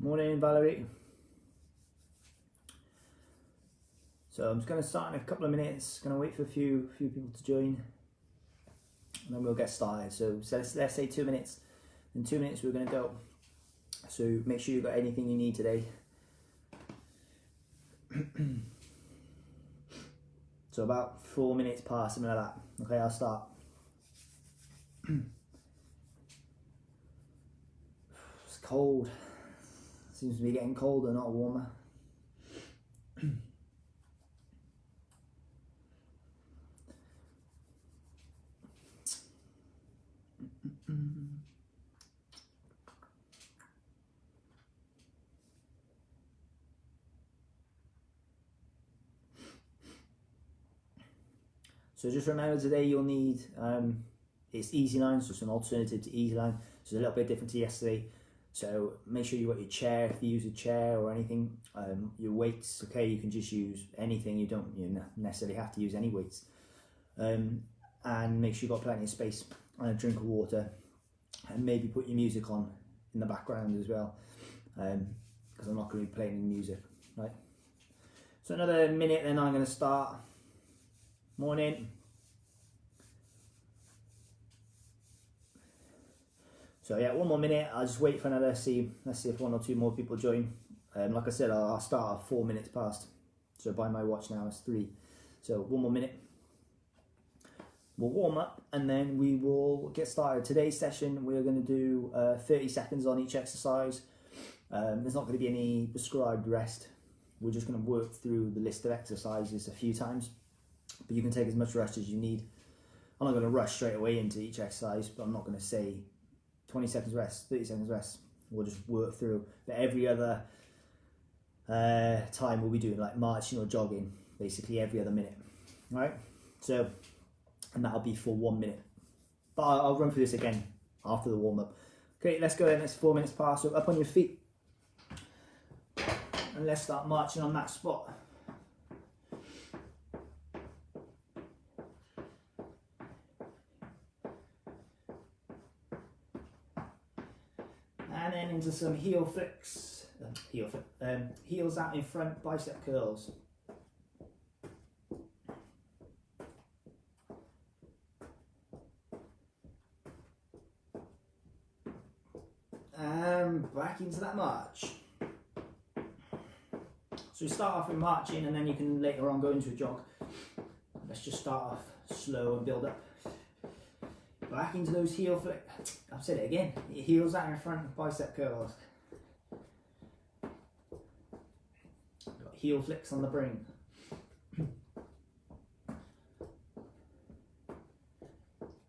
Morning, Valerie. So I'm just going to start in a couple of minutes. Going to wait for a few people to join, and then we'll get started. So let's say 2 minutes. In 2 minutes we're going to go. So make sure you've got anything you need today. So about 4 minutes past, something like that. Okay, I'll start. It's cold. Seems to be getting colder, not warmer. So just remember today you'll need, it's easy line, so it's an alternative to easy line. So it's a little bit different to yesterday. So make sure you've got your chair, if you use a chair or anything. Your weights, okay, you can just use anything, you don't necessarily have to use any weights. And make sure you've got plenty of space and a drink of water. And maybe put your music on in the background as well. Because I'm not going to be playing any music, right? So another minute, then I'm going to start. Morning. So yeah, 1 more minute. I'll just wait for another. Let's see if 1 or 2 more people join. Like I said, I'll start at 4 minutes past. So by my watch now it's 3. So 1 more minute. We'll warm up and then we will get started. Today's session we're going to do 30 seconds on each exercise. There's not going to be any prescribed rest. We're just going to work through the list of exercises a few times. But you can take as much rest as you need. I'm not going to rush straight away into each exercise, but I'm not going to say 20 seconds rest, 30 seconds rest. We'll just work through. But every other time we'll be doing like marching or jogging, basically every other minute. All right? So, and that'll be for 1 minute. But I'll run through this again after the warm up. Okay, let's go then. It's 4 minutes past. So up on your feet. And let's start marching on that spot. And then into some heel flicks, heels out in front, bicep curls. And back into that march. So we start off with marching and then you can later on go into a jog. Let's just start off slow and build up. Back into those heel flicks. I've said it again. Heels out in front, bicep curls. Got heel flicks on the brain.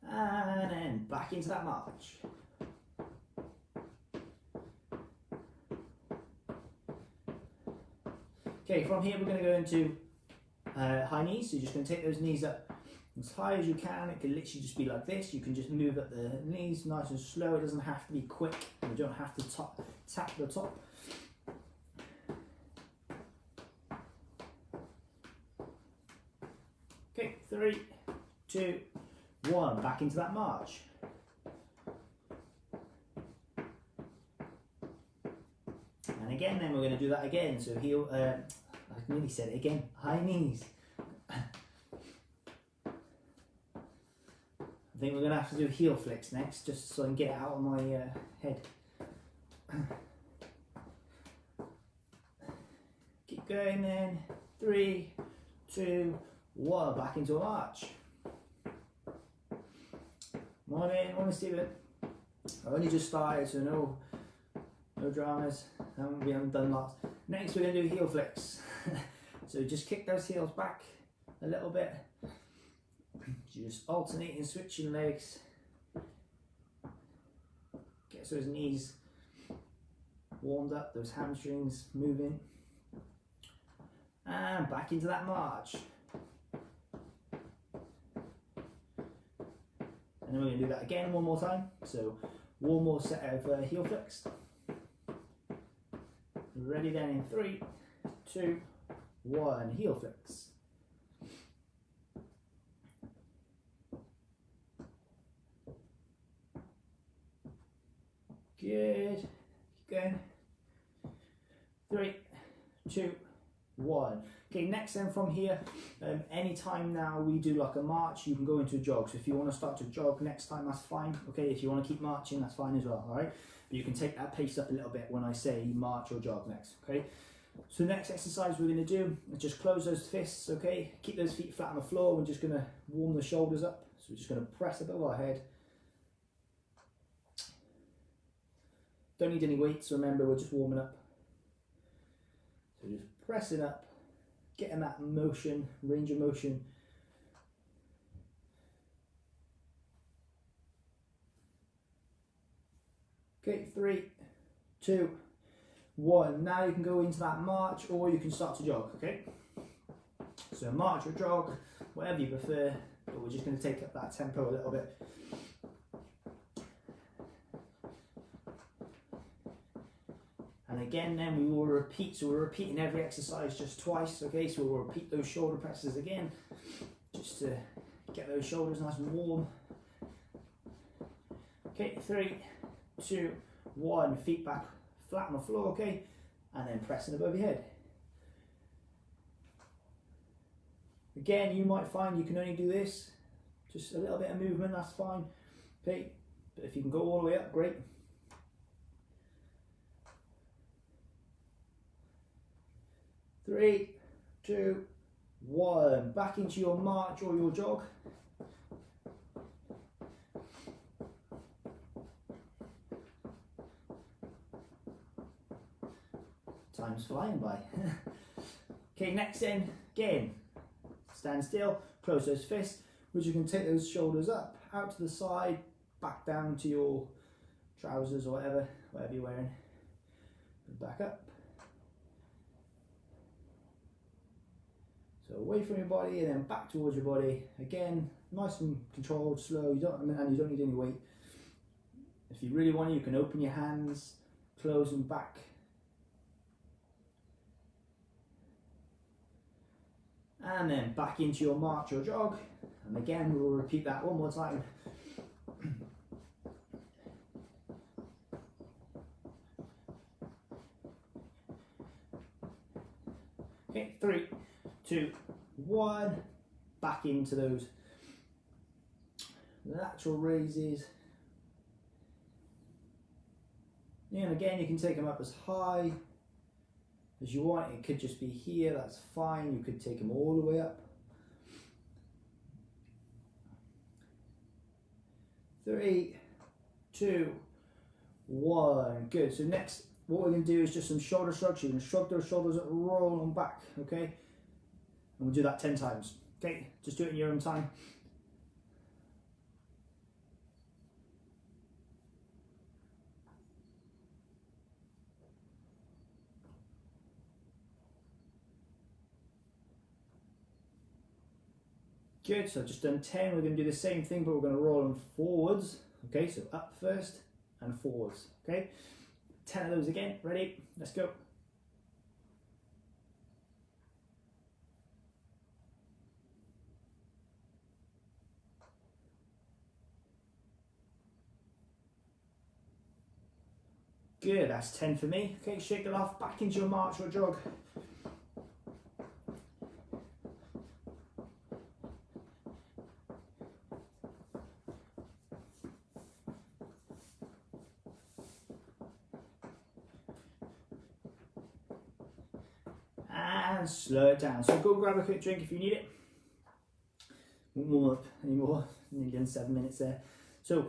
And then back into that march. Okay, from here we're going to go into high knees. So you're just going to take those knees up as high as you can. It can literally just be like this. You can just move up the knees nice and slow. It doesn't have to be quick. You don't have to tap the top. Okay, 3, 2, 1. Back into that march. And again, then we're going to do that again. So heel, I nearly said it again. High knees. I think we're going to have to do heel flicks next, just so I can get it out of my head. Keep going then. 3, 2, 1. Back into a march. Morning, Stephen. I only just started, so no dramas. We haven't done lots. Next, we're going to do heel flicks. So just kick those heels back a little bit. Just alternating, switching legs. Get those knees warmed up, those hamstrings moving. And back into that march. And then we're going to do that again 1 more time. So 1 more set of heel flicks. Ready then in 3, 2, 1. Heel flicks. Good. Keep going. 3, 2, 1. Okay, next then from here, anytime now we do like a march, you can go into a jog. So if you want to start to jog next time, that's fine. Okay, if you want to keep marching, that's fine as well, all right? But you can take that pace up a little bit when I say march or jog next, okay? So the next exercise we're going to do is just close those fists, okay? Keep those feet flat on the floor. We're just going to warm the shoulders up. So we're just going to press above our head. Don't need any weights, remember, we're just warming up. So just pressing up, getting that motion, range of motion. Okay, 3, 2, 1. Now you can go into that march or you can start to jog, okay? So march or jog, whatever you prefer, but we're just going to take up that tempo a little bit. And again then we will repeat, so we're repeating every exercise just twice, okay? So we'll repeat those shoulder presses again, just to get those shoulders nice and warm. Okay, 3, 2, 1, feet back flat on the floor, okay? And then pressing above your head. Again, you might find you can only do this, just a little bit of movement, that's fine, okay? But if you can go all the way up, great. 3, 2, 1. Back into your march or your jog. Time's flying by. Okay, next then, again, stand still, close those fists, which you can take those shoulders up, out to the side, back down to your trousers or whatever you're wearing, and back up. So away from your body and then back towards your body. Again, nice and controlled, slow, you don't need any weight. If you really want to, you can open your hands, close them back. And then back into your march or jog. And again, we'll repeat that one more time. Okay, 3, 2, 1. Back into those lateral raises. And again, you can take them up as high as you want. It could just be here, that's fine. You could take them all the way up. 3, 2, 1. Good. So next, what we're going to do is just some shoulder shrugs. You're going to shrug those shoulders up, roll them back, okay? And we'll do that 10 times. Okay, just do it in your own time. Good, so I've just done 10. We're going to do the same thing, but we're going to roll them forwards. Okay, so up first and forwards. Okay, 10 of those again. Ready? Let's go. Good, that's 10 for me. Okay, shake it off, back into your march or jog. And slow it down. So go grab a quick drink if you need it. Won't warm up anymore. Nearly done 7 minutes there. So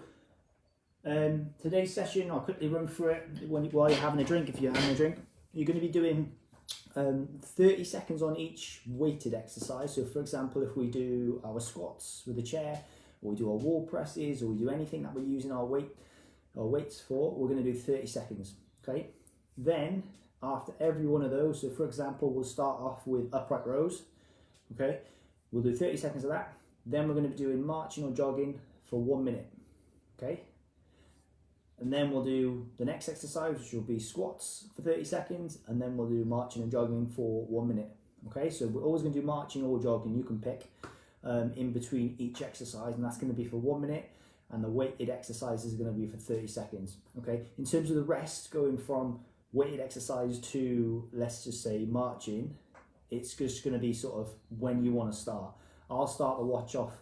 today's session, I'll quickly run through it while you're having a drink. If you're having a drink, you're going to be doing 30 seconds on each weighted exercise. So for example, if we do our squats with a chair, or we do our wall presses, or we do anything that we're using our weights for, we're going to do 30 seconds. Okay, then after every one of those, so for example, we'll start off with upright rows. Okay, we'll do 30 seconds of that. Then we're going to be doing marching or jogging for 1 minute. Okay, and then we'll do the next exercise, which will be squats for 30 seconds, and then we'll do marching and jogging for 1 minute. Okay, so we're always going to do marching or jogging. You can pick in between each exercise, and that's going to be for 1 minute, and the weighted exercise is going to be for 30 seconds. Okay, in terms of the rest, going from weighted exercise to, let's just say, marching, it's just going to be sort of when you want to start. I'll start the watch off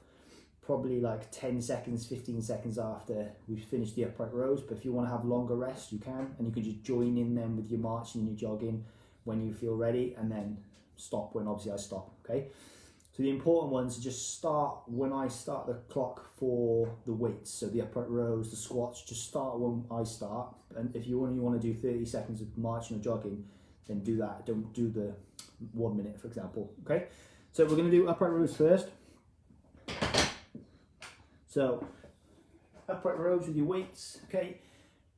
probably like 10 seconds, 15 seconds after we've finished the upright rows. But if you want to have longer rest, you can, and you can just join in then with your marching and your jogging when you feel ready, and then stop when obviously I stop, okay? So the important ones are just start when I start the clock for the weights. So the upright rows, the squats, just start when I start. And if you only want to do 30 seconds of marching or jogging, then do that. Don't do the 1 minute, for example, okay? So we're going to do upright rows first. So upright rows with your weights, okay?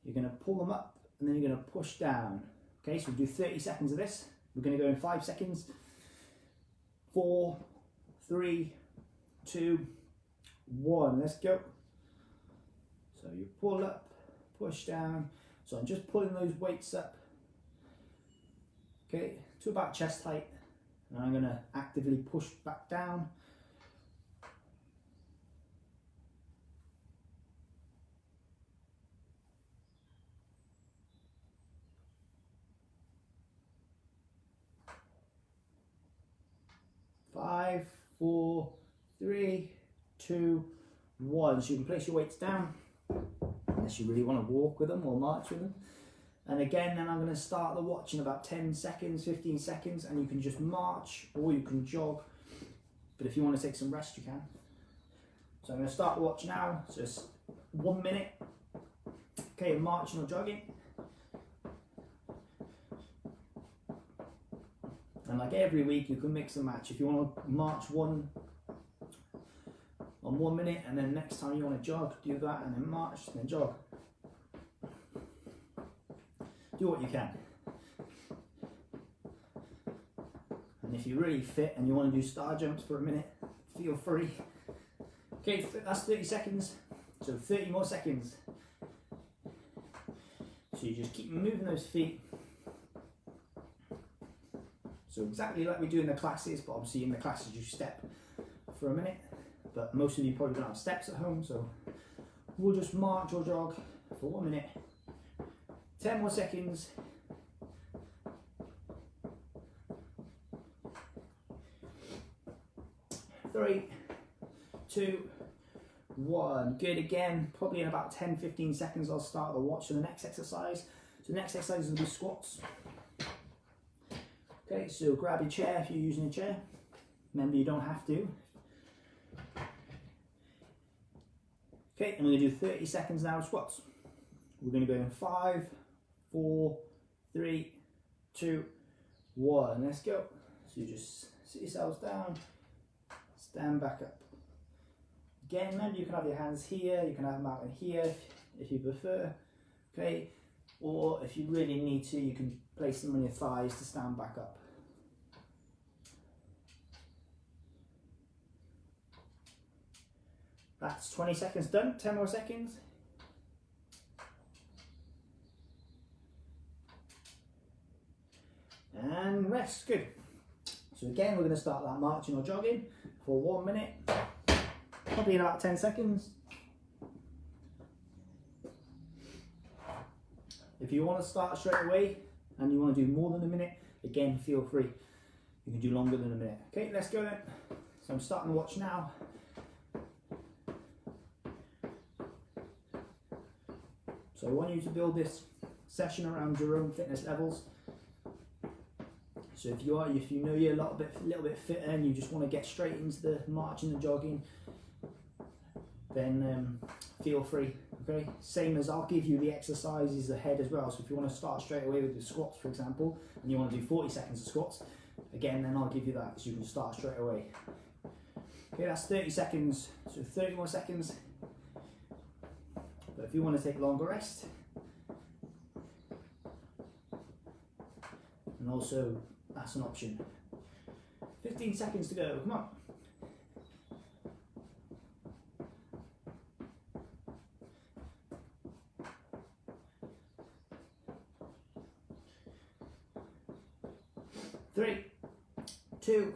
You're going to pull them up and then you're going to push down. Okay, so we'll do 30 seconds of this. We're going to go in 5 seconds. 4, 3, 2, 1. Let's go. So you pull up, push down. So I'm just pulling those weights up, okay, to about chest height. And I'm going to actively push back down. Five, 4, 3, 2, 1. So you can place your weights down unless you really want to walk with them or march with them. And again, then I'm going to start the watch in about 10 seconds, 15 seconds, and you can just march or you can jog. But if you want to take some rest, you can. So I'm going to start the watch now. So it's 1 minute. Okay, marching or jogging. And like every week, you can mix and match. If you want to march on 1 minute, and then next time you want to jog, do that, and then march, then jog. Do what you can. And if you're really fit and you want to do star jumps for a minute, feel free. Okay, that's 30 seconds. So 30 more seconds. So you just keep moving those feet. So exactly like we do in the classes, but obviously in the classes you step for a minute. But most of you probably don't have steps at home, so we'll just march or jog for 1 minute. 10 more seconds. 3, 2, 1. Good again. Probably in about 10-15 seconds I'll start the watch for the next exercise. So the next exercise is going to be squats. Okay, so grab your chair if you're using a chair. Remember, you don't have to. Okay, and we're going to do 30 seconds now of squats. We're going to go in 5, 4, 3, 2, 1. Let's go. So you just sit yourselves down, stand back up. Again, remember, you can have your hands here, you can have them out in here if you prefer. Okay, or if you really need to, you can place them on your thighs to stand back up. That's 20 seconds done. 10 more seconds. And rest. Good. So again, we're going to start that marching or jogging for 1 minute. Probably in about 10 seconds. If you want to start straight away and you want to do more than a minute, again, feel free. You can do longer than a minute. Okay, let's go then. So I'm starting the watch now. So I want you to build this session around your own fitness levels. So if you know you're a little bit fitter and you just want to get straight into the marching and jogging, then feel free. Okay, same as I'll give you the exercises ahead as well. So if you want to start straight away with the squats, for example, and you want to do 40 seconds of squats, again, then I'll give you that so you can start straight away. Okay, that's 30 seconds. So 30 more seconds. But if you want to take longer rest, and also that's an option. 15 seconds to go, come on. Three, 2,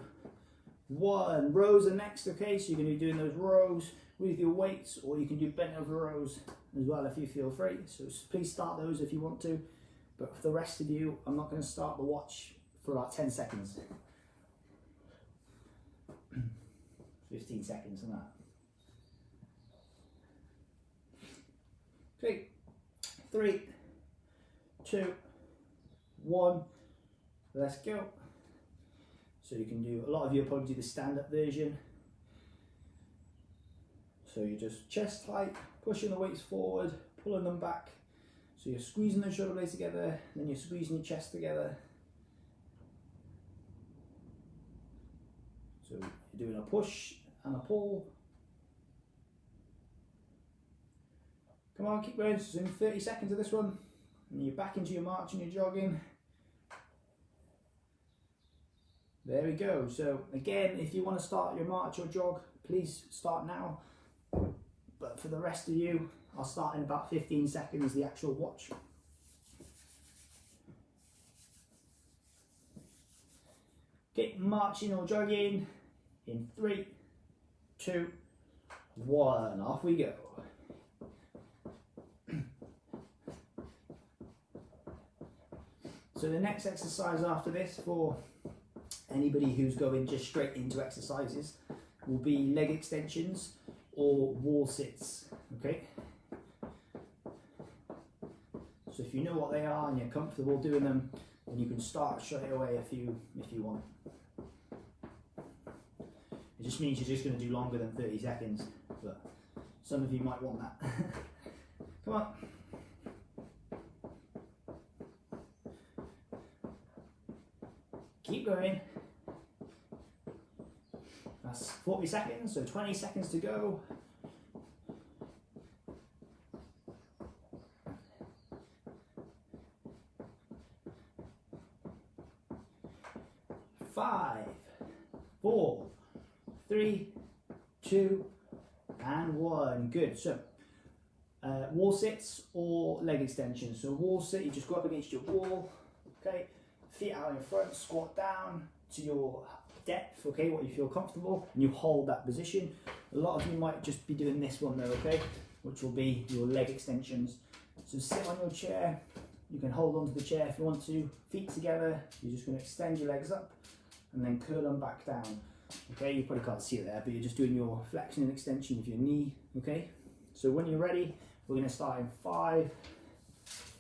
1. Rows are next, okay? So you're going to be doing those rows with your weights, or you can do bent over rows as well if you feel free. So please start those if you want to. But for the rest of you, I'm not going to start the watch for about 10 seconds. 15 seconds and that. Okay, 3, 2, 1, let's go. So you can do, a lot of you will probably do the stand-up version. So you're just chest height, pushing the weights forward, pulling them back. So you're squeezing the shoulder blades together, then you're squeezing your chest together. So you're doing a push and a pull. Come on, keep going. So in 30 seconds of this one, and you're back into your march and your jogging. There we go. So again, if you want to start your march or jog, please start now. But for the rest of you, I'll start in about 15 seconds, the actual watch. Okay, marching or jogging in 3, 2, 1. Off we go. So the next exercise after this, for anybody who's going just straight into exercises, will be leg extensions or wall sits. Okay. So if you know what they are and you're comfortable doing them, then you can start straight away if you want. It just means you're just going to do longer than 30 seconds, but some of you might want that. Come on. Keep going. That's 40 seconds, so 20 seconds to go. 5, 4, 3, 2, and 1. Good. So wall sits or leg extensions. So wall sit, you just go up against your wall. Okay, feet out in front, squat down to your depth. Okay, what you feel comfortable, and you hold that position. A lot of you might just be doing this one though. Okay, which will be your leg extensions. So sit on your chair. You can hold onto the chair if you want to. Feet together. You're just going to extend your legs up and then curl them back down. Okay, you probably can't see it there, but you're just doing your flexion and extension of your knee. Okay, so when you're ready, we're going to start in 5,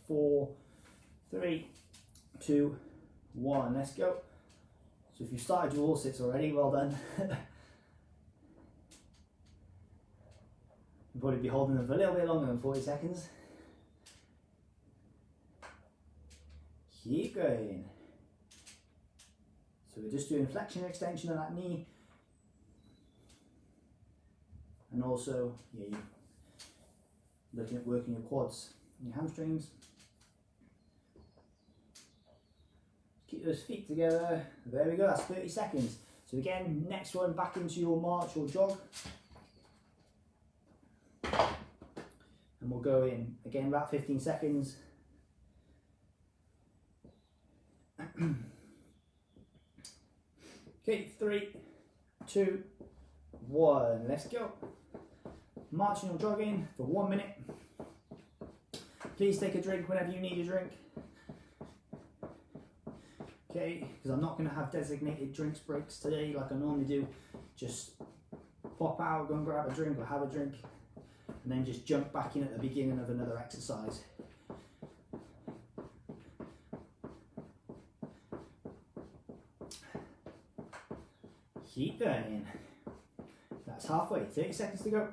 4, 3, 2, 1. Let's go. So if you started your wall sits already, well done. You'll probably be holding them for a little bit longer than 40 seconds. Keep going. So we're just doing flexion and extension of that knee. And also, yeah, you're looking at working your quads and your hamstrings. Keep those feet together. There we go, that's 30 seconds. So again, next one, back into your march or jog. And we'll go in, again, about 15 seconds. Okay, 3, 2, 1, let's go. Marching or jogging for 1 minute. Please take a drink whenever you need a drink. Okay, because I'm not going to have designated drinks breaks today like I normally do. Just pop out, go and grab a drink or have a drink, and then just jump back in at the beginning of another exercise. Keep going. That's halfway, 30 seconds to go.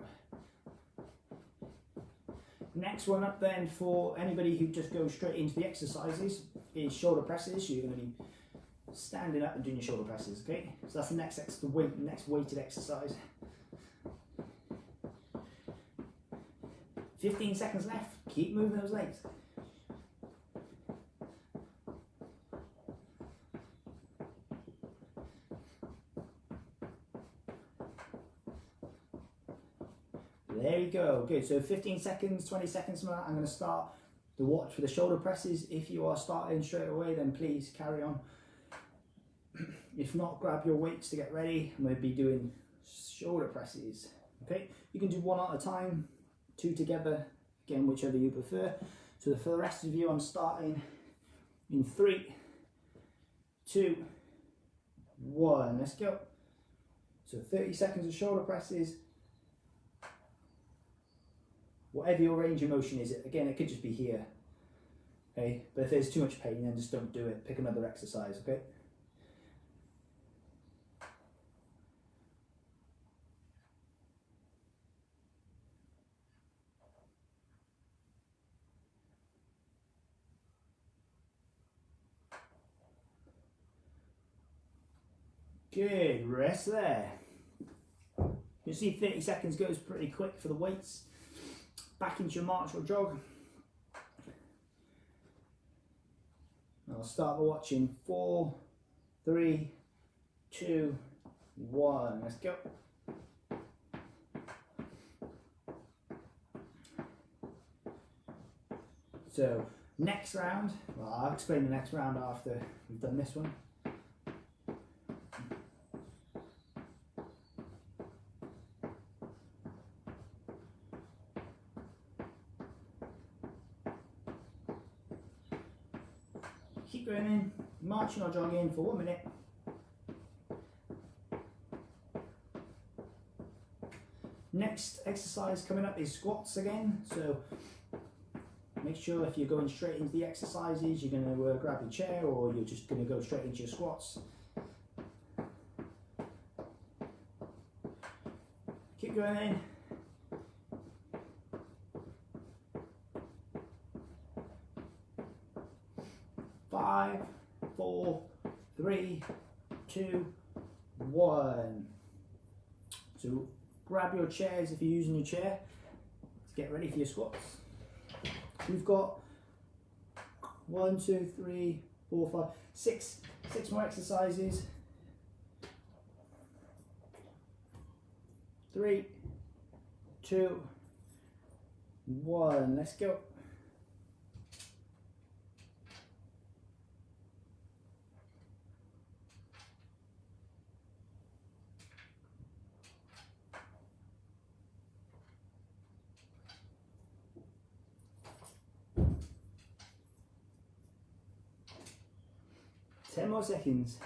Next one up then, for anybody who just goes straight into the exercises, is shoulder presses. So you're going to be standing up and doing your shoulder presses, okay? So that's the next weighted exercise. 15 seconds left. Keep moving those legs. There you go. Good. So 15 seconds, 20 seconds from that, I'm going to start the watch for the shoulder presses. If you are starting straight away, then please carry on. If not, grab your weights to get ready. I'm going to be doing shoulder presses. Okay, you can do one at a time, 2 together, again, whichever you prefer. So for the rest of you, I'm starting In 3, 2, 1. Let's go. So 30 seconds of shoulder presses. Whatever your range of motion is, again, it could just be here. Okay, but if there's too much pain, then just don't do it. Pick another exercise, okay? Good, rest there. You see 30 seconds goes pretty quick for the weights. Back into your march or jog. I'll start by watching 4, 3, 2, 1. Let's go. So next round, well, I'll explain the next round after we've done this one. Keep going in, marching or jogging for 1 minute. Next exercise coming up is squats again. So make sure if you're going straight into the exercises, you're going to grab your chair, or you're just going to go straight into your squats. Keep going in. Five, 4, 3, 2, 1. So grab your chairs if you're using your chair to get ready for your squats. We've got 1, 2, 3, 4, 5, 6 more exercises. 3, 2, 1. Let's go. Ten more seconds.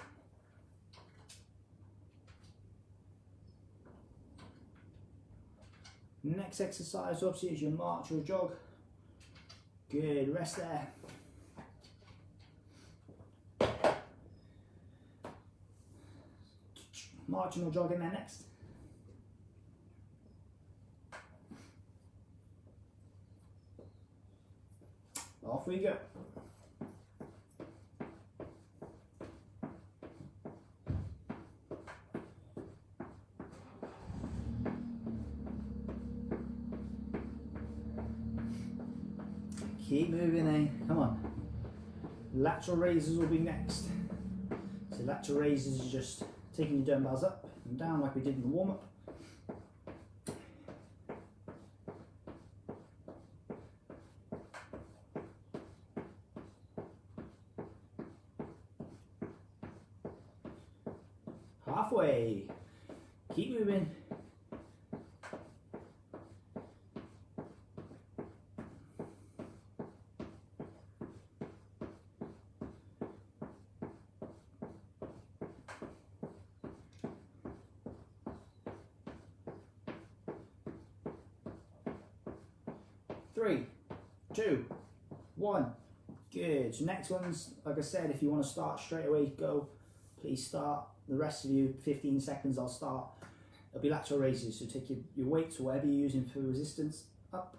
Next exercise obviously is your march or jog. Good, rest there. Marching or jogging there next. Off we go. Keep moving, eh? Come on. Lateral raises will be next. So lateral raises is just taking your dumbbells up and down like we did in the warm-up. Halfway. Keep moving. Three, 2, 1. Good. So next one's, like I said, if you want to start straight away, go. Please start. The rest of you, 15 seconds, I'll start. It'll be lateral raises. So take your weights, whatever you're using for resistance, up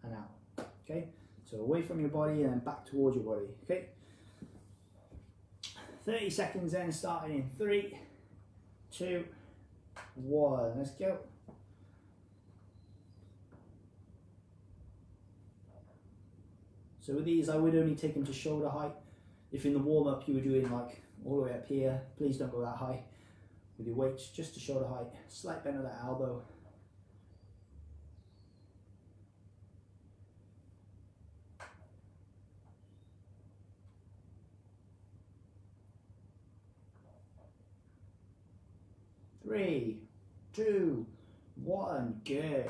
and out. Okay? So away from your body and then back towards your body. Okay? 30 seconds then, starting in 3, 2, 1. Let's go. So with these, I would only take them to shoulder height. If in the warm-up you were doing like all the way up here, please don't go that high. With your weights, just to shoulder height. Slight bend of that elbow. Three, 2, 1. Good.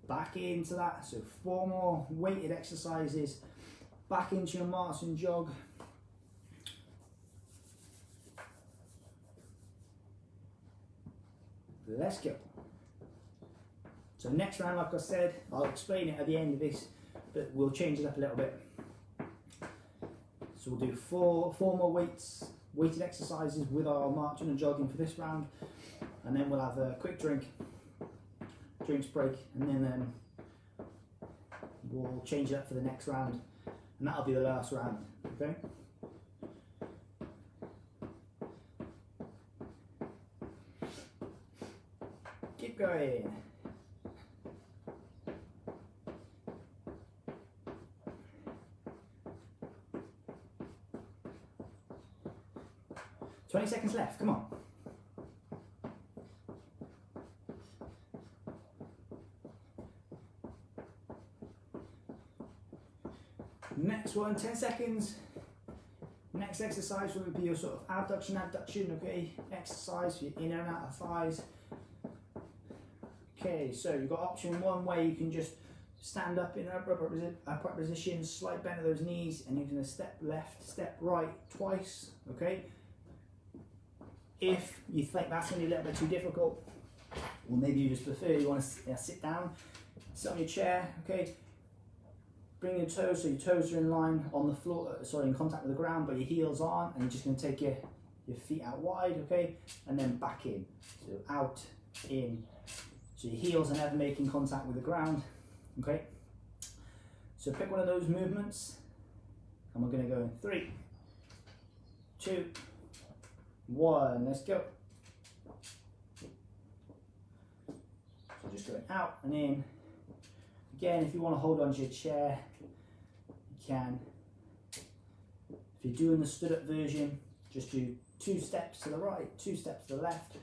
Back into that. So 4 more weighted exercises. back into your march and jog. Let's go. So next round, like I said, I'll explain it at the end of this, but we'll change it up a little bit. So we'll do four more weighted exercises with our marching and jogging for this round, and then we'll have a quick drinks break, and then we'll change it up for the next round, and that'll be the last round. Okay. Keep going. "20 seconds left, come on." Next one, 10 seconds. Next exercise will be your sort of abduction, okay? Exercise for your in and out of thighs. Okay, so you've got option one where you can just stand up in upright position, slight bend of those knees, and you're going to step left, step right twice, okay? If you think that's going to be a little bit too difficult, or maybe you just prefer, you want to sit down, sit on your chair, okay? Bring your toes, so your toes are in line on the floor, sorry, in contact with the ground, but your heels aren't, and you're just going to take your feet out wide, okay? And then back in, so out, in. So your heels are never making contact with the ground, okay? So pick one of those movements, and we're going to go in 3, 2, 1, let's go. So just going out and in. Again, if you want to hold onto your chair, you can. If you're doing the stood up version, just do 2 steps to the right, 2 steps to the left.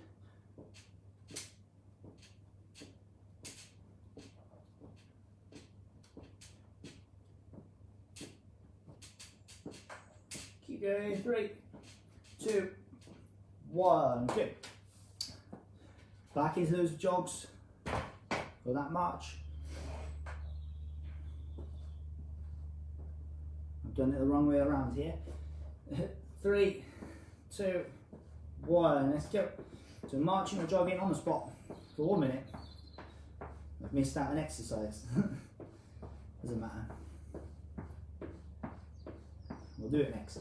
Keep going, 3, 2, 1, good. Back into those jogs for that march. I've done it the wrong way around here. 3, 2, 1, let's go. So marching or jogging on the spot for 1 minute. I've missed out an exercise. Doesn't matter. We'll do it next.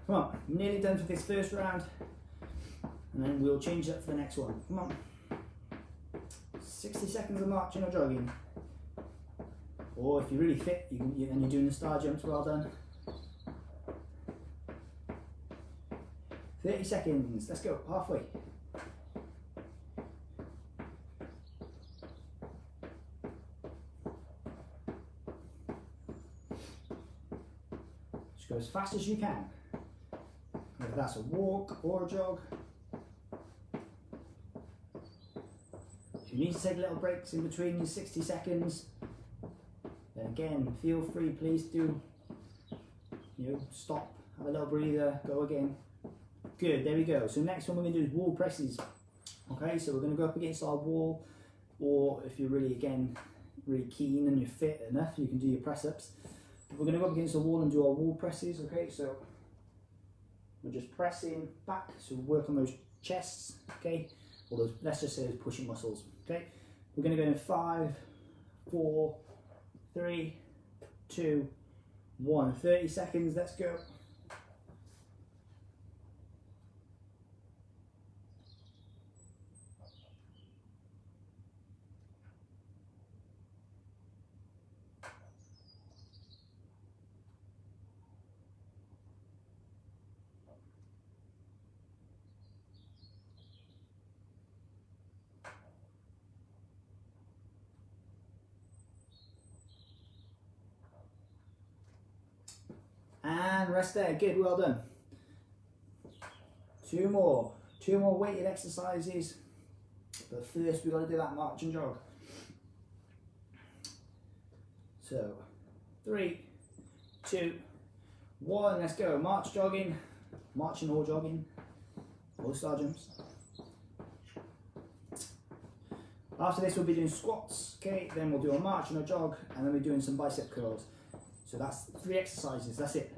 Come on, nearly done for this first round, and then we'll change it up for the next one. Come on. 60 seconds of marching or jogging. Or if you're really fit and you're doing the star jumps, well done. 30 seconds, let's go, halfway. Just go as fast as you can. Whether that's a walk or a jog. If you need to take little breaks in between your 60 seconds, then again, feel free, please do, stop, have a little breather, go again. Good, there we go. So next one we're going to do is wall presses. Okay, so we're going to go up against our wall, or if you're really keen and you're fit enough, you can do your press ups. But we're going to go up against the wall and do our wall presses. Okay, so we're just pressing back, so work on those chests, okay, or those, let's just say those pushing muscles. Okay, we're going to go in 5, 4, 3, 2, 1. 30 seconds, let's go. And rest there, good, well done. 2 more weighted exercises, but first we've got to do that march and jog. So 3, 2, 1, let's go. March, jogging, marching or jogging, or star jumps. After this we'll be doing squats, okay, then we'll do a march and a jog, and then we're doing some bicep curls. So that's 3 exercises, that's it.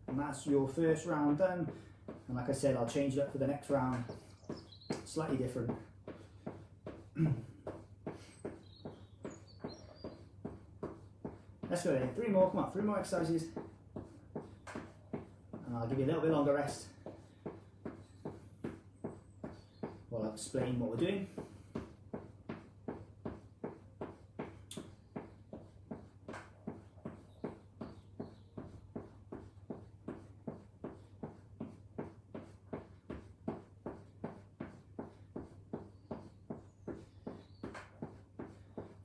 And that's your first round done. And like I said, I'll change it up for the next round, slightly different. Let's go then, 3 more, come on, 3 more exercises. And I'll give you a little bit longer rest while I explain what we're doing.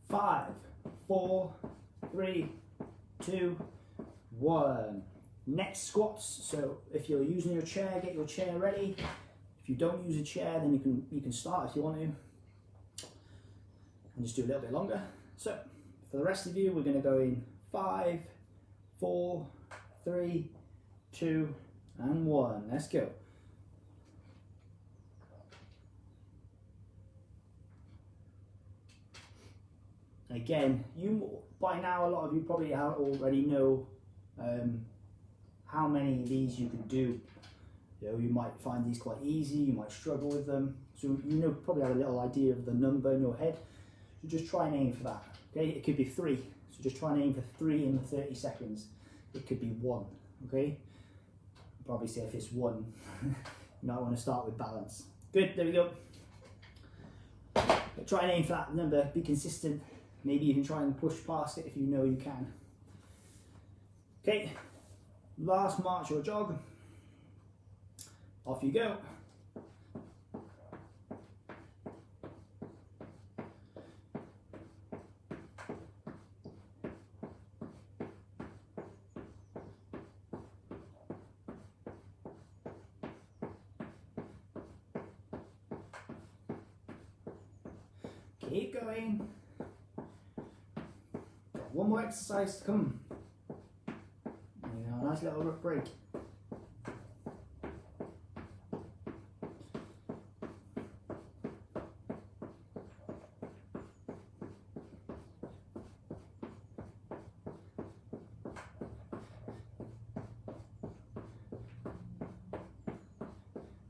Five, 4, 3, 2, 1. Next squats. So if you're using your chair, get your chair ready. If you don't use a chair, then you can start if you want to, and just do a little bit longer. So for the rest of you, we're going to go in 5, 4, 3, 2, and 1. Let's go. Again, by now a lot of you probably already know how many of these you can do. You know, you might find these quite easy, you might struggle with them. So you probably have a little idea of the number in your head. So just try and aim for that. Okay, it could be 3. So just try and aim for 3 in 30 seconds. It could be 1. Okay, probably say if it's 1, you might want to start with balance. Good, there we go. But try and aim for that number. Be consistent. Maybe you can try and push past it if you know you can. Okay, last march or jog. Off you go. Keep going. Got one more exercise to come. A nice little break.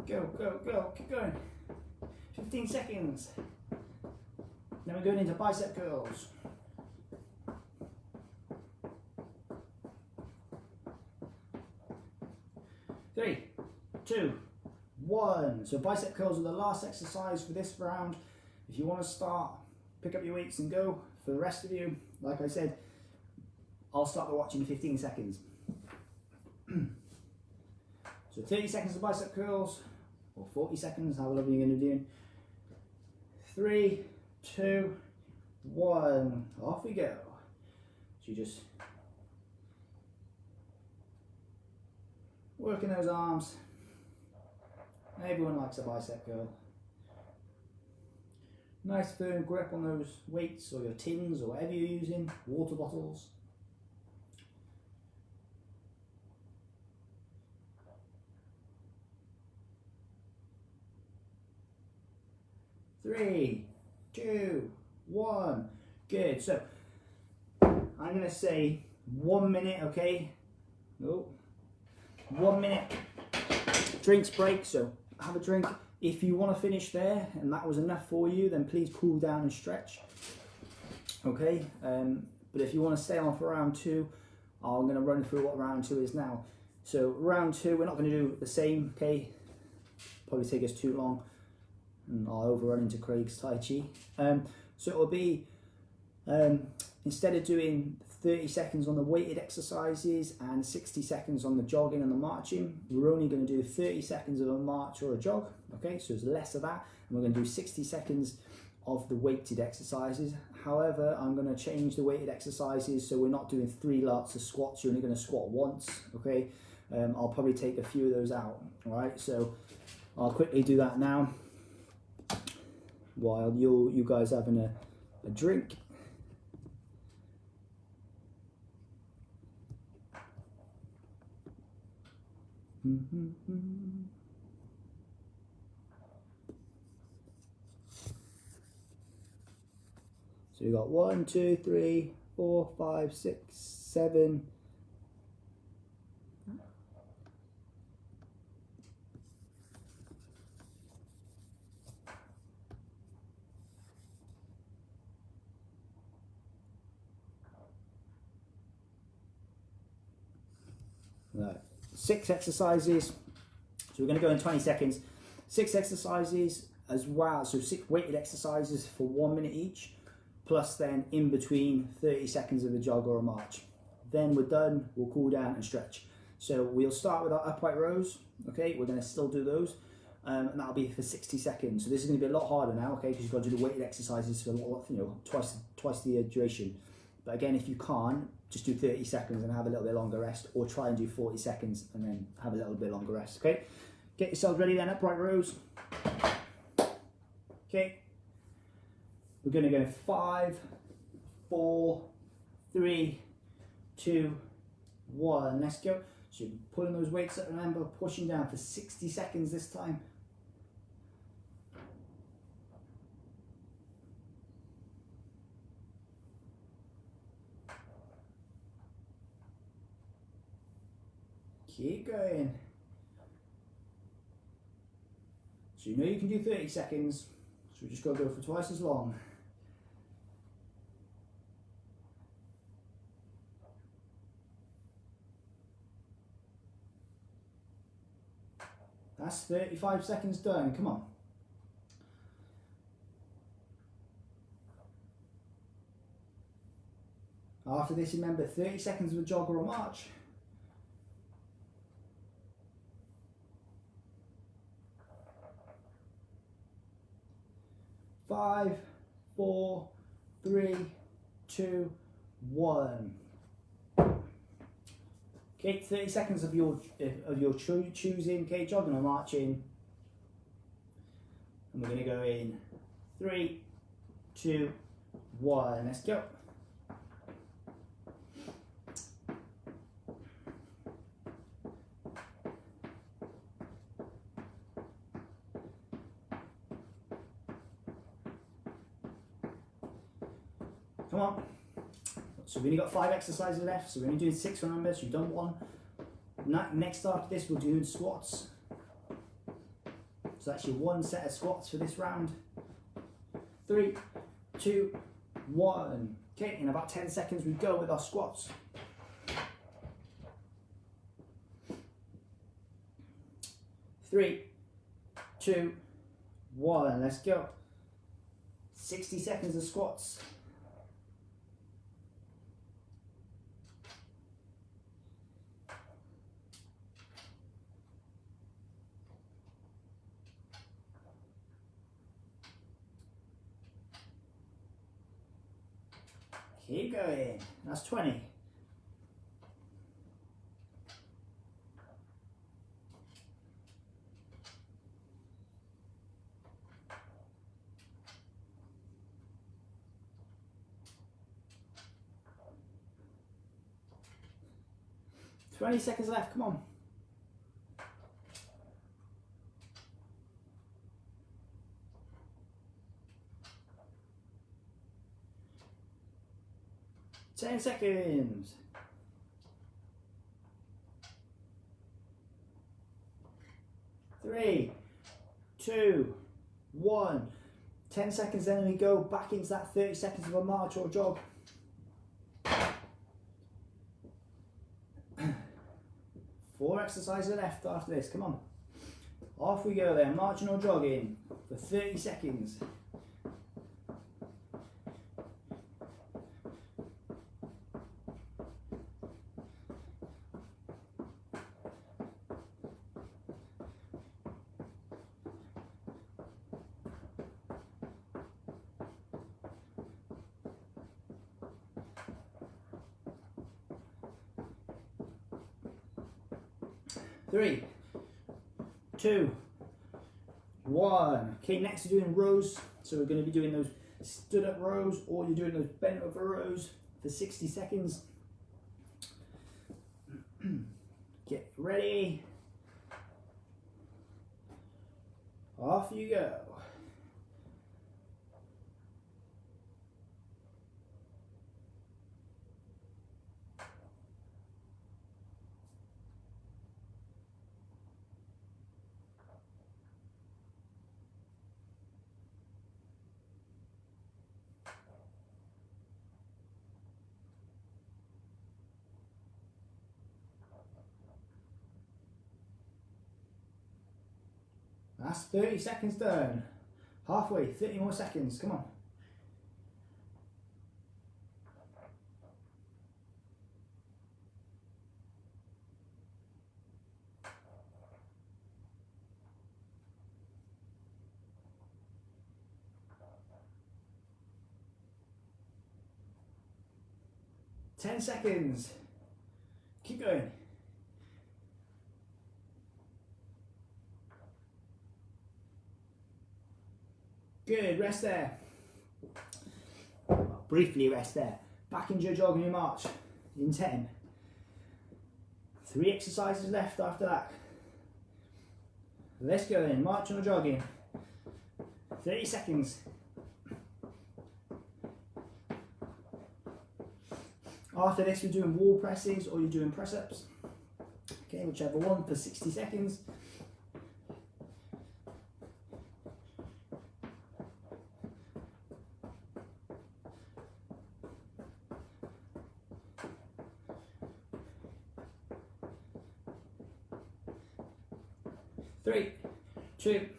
Go, go, go, keep going. 15 seconds. Then we're going into bicep curls. 3, 2, 1. So bicep curls are the last exercise for this round. If you want to start, pick up your weights and go. For the rest of you, like I said, I'll start the watch in 15 seconds. So 30 seconds of bicep curls, or 40 seconds, however long you're going to do. 3, 2, 1. Off we go. So you just working those arms. Everyone likes a bicep curl. Nice firm grip on those weights or your tins or whatever you're using, water bottles. Three, 2, 1. Good. So I'm going to say 1 minute, okay? Oh, 1 minute drinks break. So have a drink. If you want to finish there and that was enough for you, then please cool down and stretch. Okay. But if you want to stay on for round 2, I'm going to run through what round 2 is now. So round 2, we're not going to do the same. Okay. Probably take us too long. And I'll overrun into Craig's Tai Chi. So it'll be, instead of doing 30 seconds on the weighted exercises and 60 seconds on the jogging and the marching, we're only going to do 30 seconds of a march or a jog. Okay, so it's less of that. And we're going to do 60 seconds of the weighted exercises. However, I'm going to change the weighted exercises so we're not doing 3 lots of squats. You're only going to squat once. Okay, I'll probably take a few of those out. All right, so I'll quickly do that now, while you guys having a drink. So we've got 1, 2, 3, 4, 5, 6, 7. Right. 6 exercises. So we're going to go in 20 seconds. 6 exercises as well. So 6 weighted exercises for 1 minute each. Plus then in between 30 seconds of a jog or a march. Then we're done. We'll cool down and stretch. So we'll start with our upright rows. Okay, we're going to still do those. And that'll be for 60 seconds. So this is going to be a lot harder now, okay, because you've got to do the weighted exercises for a lot, twice the duration. But again, if you can't, just do 30 seconds and have a little bit longer rest, or try and do 40 seconds and then have a little bit longer rest, okay? Get yourselves ready then, upright rows. Okay. We're going to go 5, 4, 3, 2, 1. Let's go. So you're pulling those weights up, remember, pushing down for 60 seconds this time. Keep going. So you know you can do 30 seconds, so we just got to go for twice as long. That's 35 seconds done, come on. After this, remember 30 seconds of a jog or a march. 5, 4, 3, 2, 1. Okay, 30 seconds of your choosing, okay, jogging or marching. And we're going to go in 3, 2, 1. Let's go. Come on. So we've only got 5 exercises left, so we're only doing 6, remember, so you've done 1. Next after this, we'll do squats. So that's your 1 set of squats for this round. 3, 2, 1. Okay, in about 10 seconds we go with our squats. 3, 2, 1. Let's go. 60 seconds of squats. Keep going. That's 20. Twenty seconds left, come on. Ten seconds. 3, 2, 1. 10 seconds, then we go back into that 30 seconds of a march or jog. 4 exercises left after this, come on. Off we go then, marching or jogging for 30 seconds. 3, 2, 1. Okay, next we're doing rows. So we're going to be doing those stood up rows, or you're doing those bent over rows for 60 seconds. Get ready. Off you go. That's 30 seconds done. Halfway, 30 more seconds, come on. Ten seconds. Keep going. Good, rest there. Briefly rest there. Back into your jogging march in 10. 3 exercises left after that. Let's go then, march or jogging. 30 seconds. After this, we're doing wall presses or you're doing press ups. Okay, whichever one for 60 seconds. Three, two,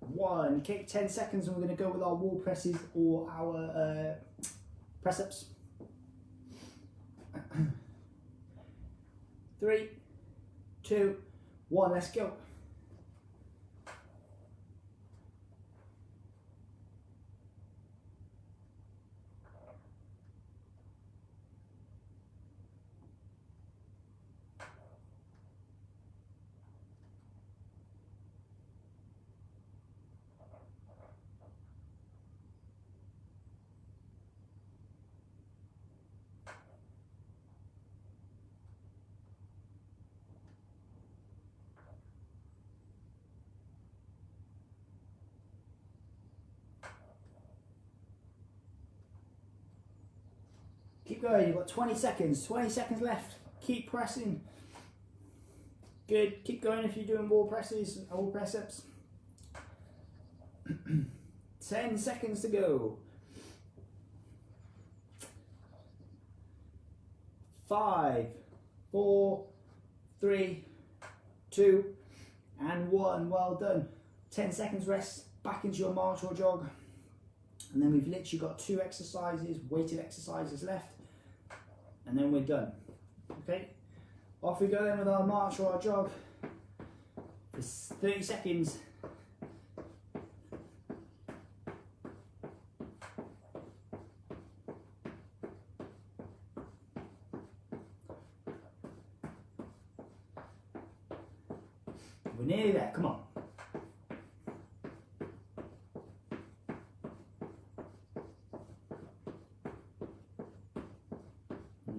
one. Okay, 10 seconds and we're going to go with our wall presses or our press ups. 3, 2, 1, let's go. Keep going, you've got 20 seconds, 20 seconds left. Keep pressing. Good, keep going if you're doing wall presses, wall press ups. 10 seconds to go. 5, 4, 3, 2, and 1. Well done. 10 seconds rest, back into your march or jog. And then we've literally got 2 exercises, weighted exercises left. And then we're done. Okay, off we go then with our march or our jog for 30 seconds. We're nearly there, come on.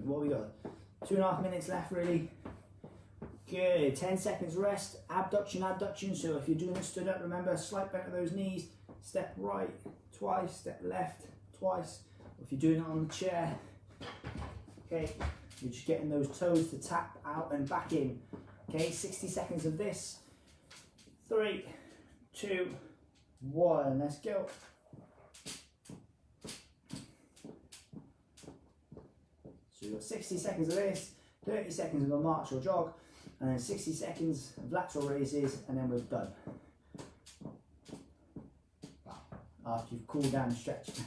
What we got? 2.5 minutes left really. Good, 10 seconds rest, abduction, abduction. So if you're doing a stood up, remember slight bend of those knees, step right twice, step left twice. If you're doing it on the chair, okay, you're just getting those toes to tap out and back in. Okay, 60 seconds of this. 3, 2, 1, let's go. So you've got 60 seconds of this, 30 seconds of a march or jog, and then 60 seconds of lateral raises, and then we're done. After you've cooled down and stretched.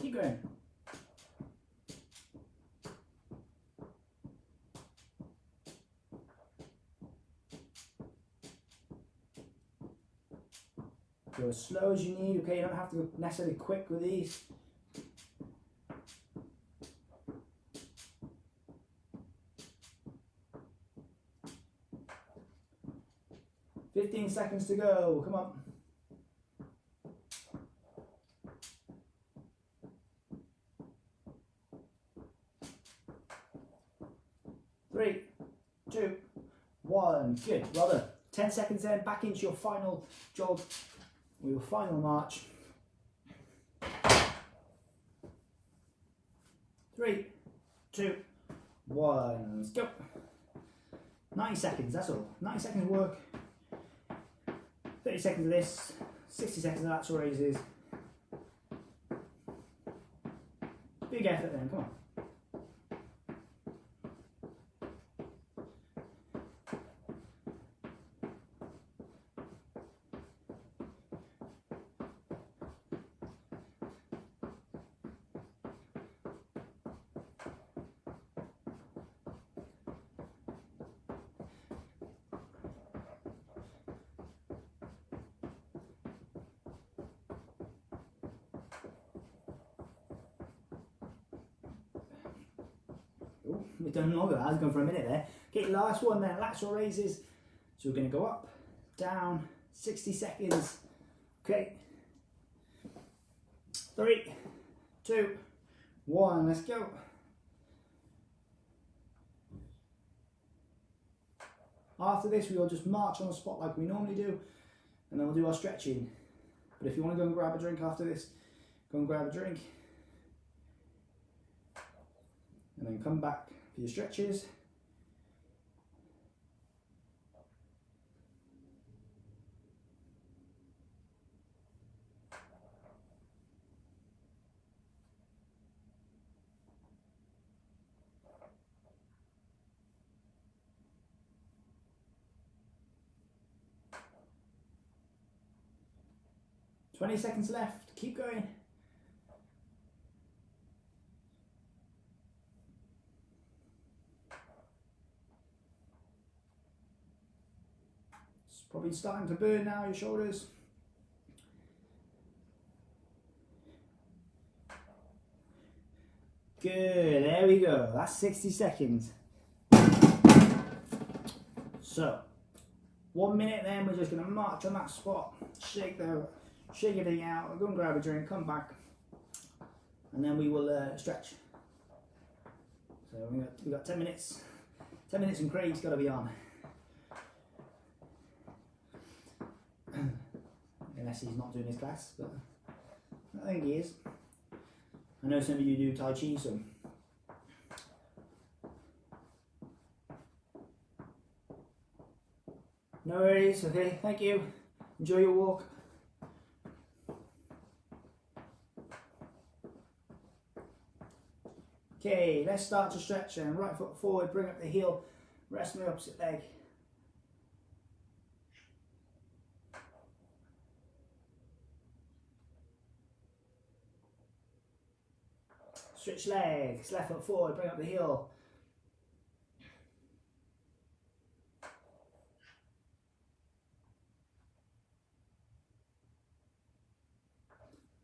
Keep going. Go as slow as you need, okay? You don't have to go necessarily quick with these. Fifteen seconds to go, come on. Three, 2, 1, good, well done. 10 seconds then, back into your final jog. Your final march. 3, 2, 1, let's go. 90 seconds, that's all. 90 seconds work. 30 seconds of this, 60 seconds of lateral raises. Big effort then, come on. We've done longer. I was going for a minute there. Okay, last one then, lateral raises. So we're going to go up, down, 60 seconds. Okay. 3, 2, 1, let's go. After this, we'll just march on the spot like we normally do, and then we'll do our stretching. But if you want to go and grab a drink after this, go and grab a drink. And then come back for your stretches. "20 seconds left, keep going." It's probably starting to burn now, your shoulders. Good, there we go. That's 60 seconds. So, 1 minute then, we're just going to march on that spot, shake everything out, go and grab a drink, come back, and then we will stretch. So we got 10 minutes. 10 minutes and Craig's got to be on. Unless he's not doing his class, but I think he is. I know some of you do Tai Chi, so no worries. Okay, thank you. Enjoy your walk. Okay, let's start to stretch and right foot forward, bring up the heel, rest on the opposite leg. Switch legs, left foot forward, bring up the heel.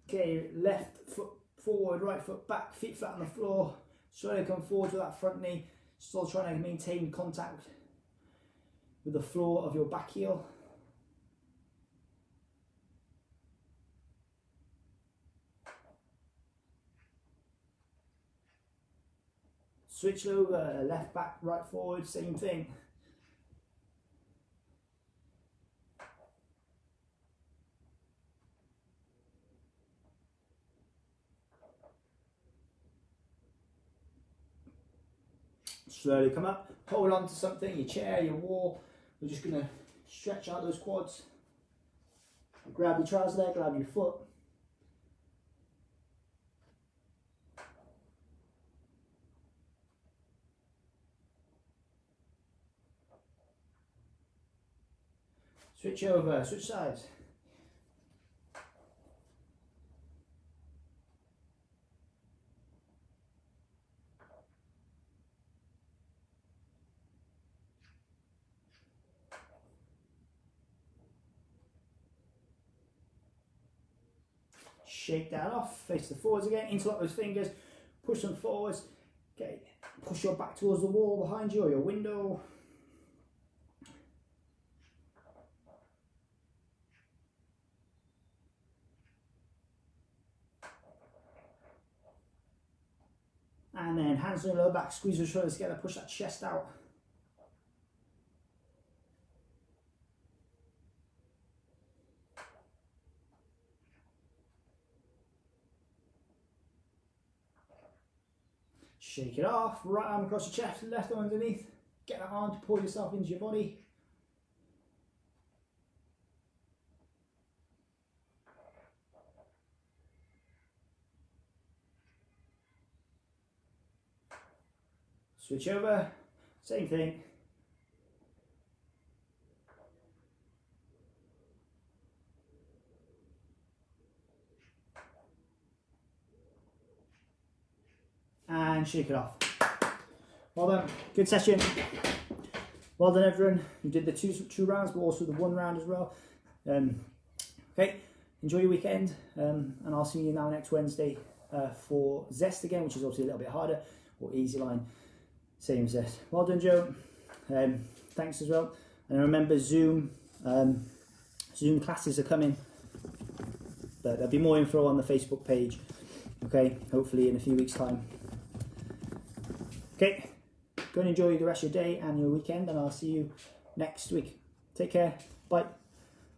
Okay, left foot forward, right foot back, feet flat on the floor. Slowly come forward with that front knee, still trying to maintain contact with the floor of your back heel. Switch over, left back, right forward, same thing. Slowly come up, hold on to something, your chair, your wall. We're just going to stretch out those quads. Grab your trouser there, grab your foot. Switch over, switch sides. Shake that off, face the forwards again, interlock those fingers, push them forwards. Okay, push your back towards the wall behind you or your window. And then hands on your lower back, squeeze your shoulders together, push that chest out. Shake it off, right arm across your chest, left arm underneath. Get that arm to pull yourself into your body. Switch over, same thing. And shake it off. Well done, good session. Well done everyone. You did the two rounds, but also the 1 round as well. Okay, enjoy your weekend, and I'll see you now next Wednesday for Zest again, which is obviously a little bit harder, or easy line. Same says. Well done, Joe. Thanks as well. And remember, Zoom classes are coming, but there'll be more info on the Facebook page. Okay, hopefully in a few weeks' time. Okay, go and enjoy the rest of your day and your weekend, and I'll see you next week. Take care. Bye.